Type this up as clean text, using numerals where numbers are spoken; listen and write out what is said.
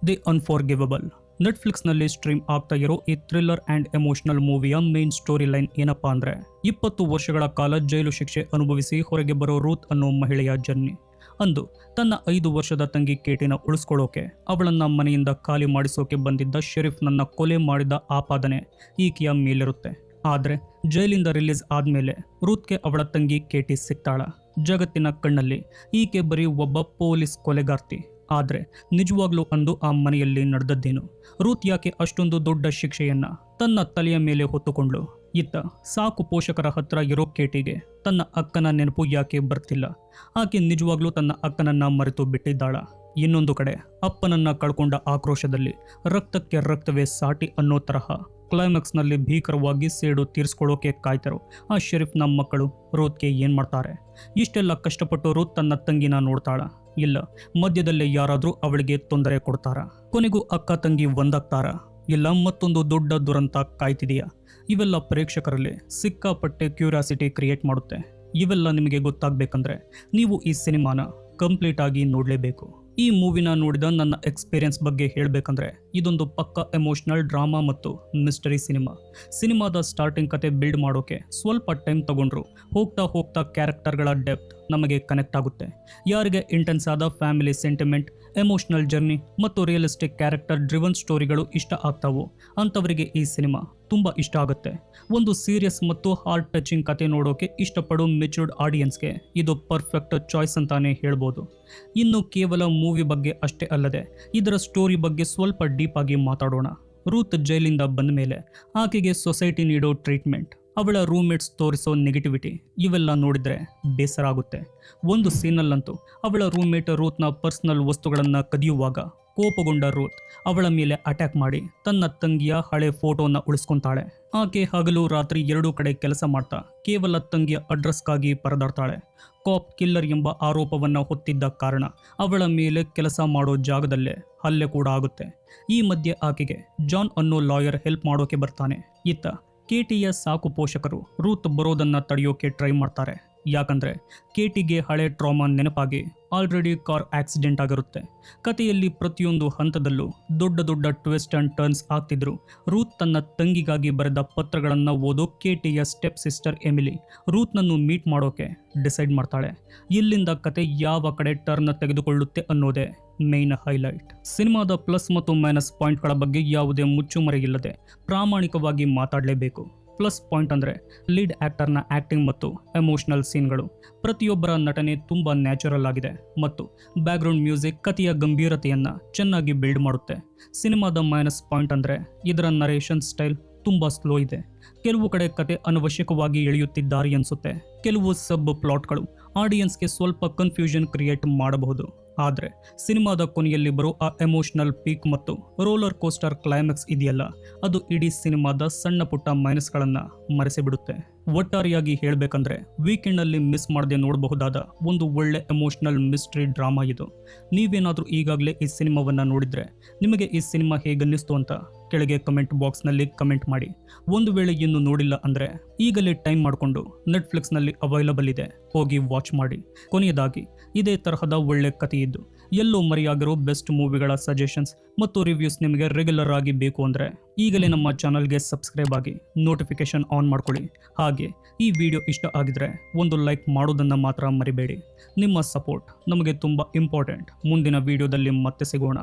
The ಅನ್ಫಾರ್ಗಿವಬಲ್. ನೆಟ್ಫ್ಲಿಕ್ಸ್ನಲ್ಲಿ stream ಆಗ್ತಾ ಇರೋ ಈ ಥ್ರಿಲ್ಲರ್ ಆ್ಯಂಡ್ ಎಮೋಷನಲ್ ಮೂವಿಯ ಮೇನ್ ಸ್ಟೋರಿ ಲೈನ್ ಏನಪ್ಪಾ ಅಂದರೆ 20 ವರ್ಷಗಳ ಕಾಲ ಜೈಲು ಶಿಕ್ಷೆ ಅನುಭವಿಸಿ ಹೊರಗೆ ಬರೋ ರೂತ್ ಅನ್ನೋ ಮಹಿಳೆಯ ಜರ್ನಿ. ಅಂದು ತನ್ನ 5 ವರ್ಷದ ತಂಗಿ ಕೇಟಿನ ಉಳಿಸ್ಕೊಳ್ಳೋಕೆ ಅವಳನ್ನ ಮನೆಯಿಂದ ಖಾಲಿ ಮಾಡಿಸೋಕೆ ಬಂದಿದ್ದ ಶೆರೀಫ್ನನ್ನ ಕೊಲೆ ಮಾಡಿದ ಆಪಾದನೆ ಈಕೆಯ ಮೇಲಿರುತ್ತೆ. ಆದರೆ ಜೈಲಿಂದ ರಿಲೀಸ್ ಆದಮೇಲೆ ರೂತ್ಗೆ ಅವಳ ತಂಗಿ ಕೇಟಿ ಸಿಗ್ತಾಳ. ಜಗತ್ತಿನ ಕಣ್ಣಲ್ಲಿ ಈಕೆ ಬರೀ ಒಬ್ಬ ಪೊಲೀಸ್ ಕೊಲೆಗಾರ್ತಿ. ಆದರೆ ನಿಜವಾಗ್ಲೂ ಅಂದು ಆ ಮನೆಯಲ್ಲಿ ನಡೆದದ್ದೇನು? ರೂತ್ ಯಾಕೆ ಅಷ್ಟೊಂದು ದೊಡ್ಡ ಶಿಕ್ಷೆಯನ್ನ ತನ್ನ ತಲೆಯ ಮೇಲೆ ಹೊತ್ತುಕೊಂಡ್ಳು? ಇತ್ತ ಸಾಕು ಪೋಷಕರ ಹತ್ರ ಇರೋ ಕೇಟಿಗೆ ತನ್ನ ಅಕ್ಕನ ನೆನಪು ಯಾಕೆ ಬರ್ತಿಲ್ಲ? ಆಕೆ ನಿಜವಾಗ್ಲೂ ತನ್ನ ಅಕ್ಕನನ್ನ ಮರೆತು ಬಿಟ್ಟಿದ್ದಾಳ? ಇನ್ನೊಂದು ಕಡೆ ಅಪ್ಪನನ್ನ ಕಳ್ಕೊಂಡ ಆಕ್ರೋಶದಲ್ಲಿ ರಕ್ತಕ್ಕೆ ರಕ್ತವೇ ಸಾಟಿ ಅನ್ನೋ ತರಹ ಕ್ಲೈಮ್ಯಾಕ್ಸ್ನಲ್ಲಿ ಭೀಕರವಾಗಿ ಸೇಡು ತೀರಿಸ್ಕೊಳ್ಳೋಕೆ ಕಾಯ್ತರೋ ಆ ಶೆರೀಫ್ನ ಮಕ್ಕಳು ರೂತ್ಗೆ ಏನು ಮಾಡ್ತಾರೆ? ಇಷ್ಟೆಲ್ಲ ಕಷ್ಟಪಟ್ಟು ರೂತ್ ತನ್ನ ತಂಗಿನ ನೋಡ್ತಾಳ? ಇಲ್ಲ, ಮಧ್ಯದಲ್ಲೇ ಯಾರಾದರೂ ಅವಳಿಗೆ ತೊಂದರೆ ಕೊಡ್ತಾರ? ಕೊನೆಗೂ ಅಕ್ಕ ತಂಗಿ ಒಂದಾಗ್ತಾರ? ಇಲ್ಲ ಮತ್ತೊಂದು ದೊಡ್ಡ ದುರಂತ ಕಾಯ್ತಿದೆಯಾ? ಇವೆಲ್ಲ ಪ್ರೇಕ್ಷಕರಲ್ಲಿ ಸಿಕ್ಕಾಪಟ್ಟೆ ಕ್ಯೂರಿಯಾಸಿಟಿ ಕ್ರಿಯೇಟ್ ಮಾಡುತ್ತೆ. ಇವೆಲ್ಲ ನಿಮಗೆ ಗೊತ್ತಾಗಬೇಕಂದ್ರೆ ನೀವು ಈ ಸಿನಿಮಾನ ಕಂಪ್ಲೀಟ್ ಆಗಿ ನೋಡಲೇಬೇಕು. ಈ ಮೂವಿನ ನೋಡಿದ ನನ್ನ ಎಕ್ಸ್ಪೀರಿಯನ್ಸ್ ಬಗ್ಗೆ ಹೇಳಬೇಕಂದ್ರೆ ಇದೊಂದು ಪಕ್ಕ ಎಮೋಷನಲ್ ಡ್ರಾಮಾ ಮತ್ತು ಮಿಸ್ಟರಿ ಸಿನಿಮಾದ ಸ್ಟಾರ್ಟಿಂಗ್ ಕತೆ ಬಿಲ್ಡ್ ಮಾಡೋಕೆ ಸ್ವಲ್ಪ ಟೈಮ್ ತಗೊಂಡ್ರು ಹೋಗ್ತಾ ಹೋಗ್ತಾ ಕ್ಯಾರೆಕ್ಟರ್ಗಳ ಡೆಪ್ತ್ ನಮಗೆ ಕನೆಕ್ಟ್ ಆಗುತ್ತೆ. ಯಾರಿಗೆ ಇಂಟೆನ್ಸ್ ಆದ ಫ್ಯಾಮಿಲಿ ಸೆಂಟಿಮೆಂಟ್, ಎಮೋಷನಲ್ ಜರ್ನಿ ಮತ್ತು ರಿಯಲಿಸ್ಟಿಕ್ ಕ್ಯಾರೆಕ್ಟರ್ ಡ್ರಿವನ್ ಸ್ಟೋರಿಗಳು ಇಷ್ಟ ಆಗ್ತಾವೋ ಅಂಥವರಿಗೆ ಈ ಸಿನಿಮಾ ತುಂಬ ಇಷ್ಟ ಆಗುತ್ತೆ. ಒಂದು ಸೀರಿಯಸ್ ಮತ್ತು ಹಾರ್ಟ್ ಟಚಿಂಗ್ ಕತೆ ನೋಡೋಕೆ ಇಷ್ಟಪಡೋ ಮೆಚೂರ್ಡ್ ಆಡಿಯನ್ಸ್ಗೆ ಇದು ಪರ್ಫೆಕ್ಟ್ ಚಾಯ್ಸ್ ಅಂತಾನೆ ಹೇಳ್ಬೋದು. ಇನ್ನು ಕೇವಲ ಮೂವಿ ಬಗ್ಗೆ ಅಷ್ಟೇ ಅಲ್ಲದೆ ಇದರ ಸ್ಟೋರಿ ಬಗ್ಗೆ ಸ್ವಲ್ಪ ಡೀಪ್ ಆಗಿ ಮಾತಾಡೋಣ. ರೂತ್ ಜೈಲಿಂದ ಬಂದ ಮೇಲೆ ಆಕೆಗೆ ಸೊಸೈಟಿ ನೀಡೋ ಟ್ರೀಟ್ಮೆಂಟ್, ಅವಳ ರೂಮ್ಮೇಟ್ಸ್ ತೋರಿಸೋ ನೆಗೆಟಿವಿಟಿ ಇವೆಲ್ಲ ನೋಡಿದ್ರೆ ಬೇಸರ ಆಗುತ್ತೆ. ಒಂದು ಸೀನಲ್ಲಂತೂ ಅವಳ ರೂಮ್ಮೇಟ್ ರೂತ್ನ ಪರ್ಸನಲ್ ವಸ್ತುಗಳನ್ನು ಕದಿಯುವಾಗ ಕೋಪಗೊಂಡ ರೂತ್ ಅವಳ ಮೇಲೆ ಅಟ್ಯಾಕ್ ಮಾಡಿ ತನ್ನ ತಂಗಿಯ ಹಳೆ ಫೋಟೋನ ಉಳಿಸ್ಕೊಂತಾಳೆ. ಆಕೆ ಹಗಲು ರಾತ್ರಿ 2 ಕಡೆ ಕೆಲಸ ಮಾಡ್ತಾ ಕೇವಲ ತಂಗಿಯ ಅಡ್ರೆಸ್ಗಾಗಿ ಪರದಾಡ್ತಾಳೆ. ಕಾಪ್ ಕಿಲ್ಲರ್ ಎಂಬ ಆರೋಪವನ್ನು ಹೊತ್ತಿದ್ದ ಕಾರಣ ಅವಳ ಮೇಲೆ ಕೆಲಸ ಮಾಡೋ ಜಾಗದಲ್ಲೇ ಹಲ್ಲೆ ಕೂಡ ಆಗುತ್ತೆ. ಈ ಮಧ್ಯೆ ಆಕೆಗೆ ಜಾನ್ ಅನ್ನೋ ಲಾಯರ್ ಹೆಲ್ಪ್ ಮಾಡೋಕೆ ಬರ್ತಾನೆ. ಇತ್ತ ಕೇಟಿಯ ಸಾಕು ಪೋಷಕರು ರೂತ್ ಬರೋದನ್ನ ತಡೆಯೋಕೆ ಟ್ರೈ ಮಾಡ್ತಾರೆ. ಯಾಕಂದ್ರೆ ಕೇಟಿಗೆ ಹಳೆ ಟ್ರಾಮಾ ನೆನಪಾಗಿ ಆಲ್ರೆಡಿ ಕಾರ್ ಆಕ್ಸಿಡೆಂಟ್ ಆಗಿರುತ್ತೆ. ಕಥೆಯಲ್ಲಿ ಪ್ರತಿಯೊಂದು ಹಂತದಲ್ಲೂ ದೊಡ್ಡ ದೊಡ್ಡ ಟ್ವಿಸ್ಟ್ ಅಂಡ್ ಟರ್ನ್ಸ್ ಆಗ್ತಿದ್ರು. ರೂತ್ ತನ್ನ ತಂಗಿಗಾಗಿ ಬರೆದ ಪತ್ರಗಳನ್ನು ಓದೋ ಕೇಟಿಯ ಸ್ಟೆಪ್ ಸಿಸ್ಟರ್ ಎಮಿಲಿ ರೂತ್ನನ್ನು ಮೀಟ್ ಮಾಡೋಕೆ ಡಿಸೈಡ್ ಮಾಡ್ತಾಳೆ. ಇಲ್ಲಿಂದ ಕತೆ ಯಾವ ಕಡೆ ಟರ್ನ್ ತೆಗೆದುಕೊಳ್ಳುತ್ತೆ ಅನ್ನೋದೇ ಮೇನ್ ಹೈಲೈಟ್. ಸಿನಿಮಾದ ಪ್ಲಸ್ ಮತ್ತು ಮೈನಸ್ ಪಾಯಿಂಟ್ಗಳ ಬಗ್ಗೆ ಯಾವುದೇ ಮುಚ್ಚುಮರೆಯಿಲ್ಲದೆ ಪ್ರಾಮಾಣಿಕವಾಗಿ ಮಾತಾಡಲೇಬೇಕು. ಪ್ಲಸ್ ಪಾಯಿಂಟ್ ಅಂದರೆ ಲೀಡ್ ಆ್ಯಕ್ಟರ್ನ ಆ್ಯಕ್ಟಿಂಗ್ ಮತ್ತು ಎಮೋಷನಲ್ ಸೀನ್ಗಳು. ಪ್ರತಿಯೊಬ್ಬರ ನಟನೆ ತುಂಬ ನ್ಯಾಚುರಲ್ ಆಗಿದೆ ಮತ್ತು ಬ್ಯಾಕ್ಗ್ರೌಂಡ್ ಮ್ಯೂಸಿಕ್ ಕಥೆಯ ಗಂಭೀರತೆಯನ್ನು ಚೆನ್ನಾಗಿ ಬಿಲ್ಡ್ ಮಾಡುತ್ತೆ. ಸಿನಿಮಾದ ಮೈನಸ್ ಪಾಯಿಂಟ್ ಅಂದರೆ ಇದರ ನರೇಷನ್ ಸ್ಟೈಲ್ ತುಂಬ ಸ್ಲೋ ಇದೆ. ಕೆಲವು ಕಡೆ ಕತೆ ಅನವಶ್ಯಕವಾಗಿ ಎಳೆಯುತ್ತಿದ್ದಾರೆ ಅನಿಸುತ್ತೆ. ಕೆಲವು ಸಬ್ ಪ್ಲಾಟ್ಗಳು ಆಡಿಯನ್ಸ್ಗೆ ಸ್ವಲ್ಪ ಕನ್ಫ್ಯೂಷನ್ ಕ್ರಿಯೇಟ್ ಮಾಡಬಹುದು. ಆದರೆ ಸಿನಿಮಾದ ಕೊನೆಯಲ್ಲಿ ಬರೋ ಆ ಎಮೋಷನಲ್ ಪೀಕ್ ಮತ್ತು ರೋಲರ್ ಕೋಸ್ಟರ್ ಕ್ಲೈಮ್ಯಾಕ್ಸ್ ಇದೆಯಲ್ಲ, ಅದು ಇಡೀ ಸಿನಿಮಾದ ಸಣ್ಣ ಪುಟ್ಟ ಮೈನಸ್ಗಳನ್ನು ಮರೆಸಿಬಿಡುತ್ತೆ. ಒಟ್ಟಾರೆಯಾಗಿ ಹೇಳಬೇಕಂದ್ರೆ ವೀಕೆಂಡ್ನಲ್ಲಿ ಮಿಸ್ ಮಾಡದೆ ನೋಡಬಹುದಾದ ಒಂದು ಒಳ್ಳೆ ಎಮೋಷನಲ್ ಮಿಸ್ಟ್ರಿ ಡ್ರಾಮಾ ಇದು. ನೀವೇನಾದರೂ ಈಗಾಗಲೇ ಈ ಸಿನಿಮಾವನ್ನು ನೋಡಿದರೆ ನಿಮಗೆ ಈ ಸಿನಿಮಾ ಹೇಗನ್ನಿಸ್ತು ಅಂತ ಕೆಳಗೆ ಕಮೆಂಟ್ ಬಾಕ್ಸ್ನಲ್ಲಿ ಕಮೆಂಟ್ ಮಾಡಿ. ಒಂದು ವೇಳೆ ಇನ್ನೂ ನೋಡಿಲ್ಲ ಅಂದರೆ ಈಗಲೇ ಟೈಮ್ ಮಾಡಿಕೊಂಡು ನೆಟ್ಫ್ಲಿಕ್ಸ್ನಲ್ಲಿ ಅವೈಲಬಲ್ ಇದೆ, ಹೋಗಿ ವಾಚ್ ಮಾಡಿ. ಕೊನೆಯದಾಗಿ ಇದೇ ತರಹದ ಒಳ್ಳೆ ಕಥೆ ಇದ್ದು ಎಲ್ಲೋ ಮರೆಯಾಗಿರೋ ಬೆಸ್ಟ್ ಮೂವಿಗಳ ಸಜೆಷನ್ಸ್ ಮತ್ತು ರಿವ್ಯೂಸ್ ನಿಮಗೆ ರೆಗ್ಯುಲರ್ ಆಗಿ ಬೇಕು ಅಂದರೆ ಈಗಲೇ ನಮ್ಮ ಚಾನಲ್ಗೆ ಸಬ್ಸ್ಕ್ರೈಬ್ ಆಗಿ ನೋಟಿಫಿಕೇಶನ್ ಆನ್ ಮಾಡ್ಕೊಳ್ಳಿ. ಹಾಗೆ ಈ ವಿಡಿಯೋ ಇಷ್ಟ ಆಗಿದ್ರೆ ಒಂದು ಲೈಕ್ ಮಾಡೋದನ್ನು ಮಾತ್ರ ಮರಿಬೇಡಿ. ನಿಮ್ಮ ಸಪೋರ್ಟ್ ನಮಗೆ ತುಂಬ ಇಂಪಾರ್ಟೆಂಟ್. ಮುಂದಿನ ವಿಡಿಯೋದಲ್ಲಿ ಮತ್ತೆ ಸಿಗೋಣ.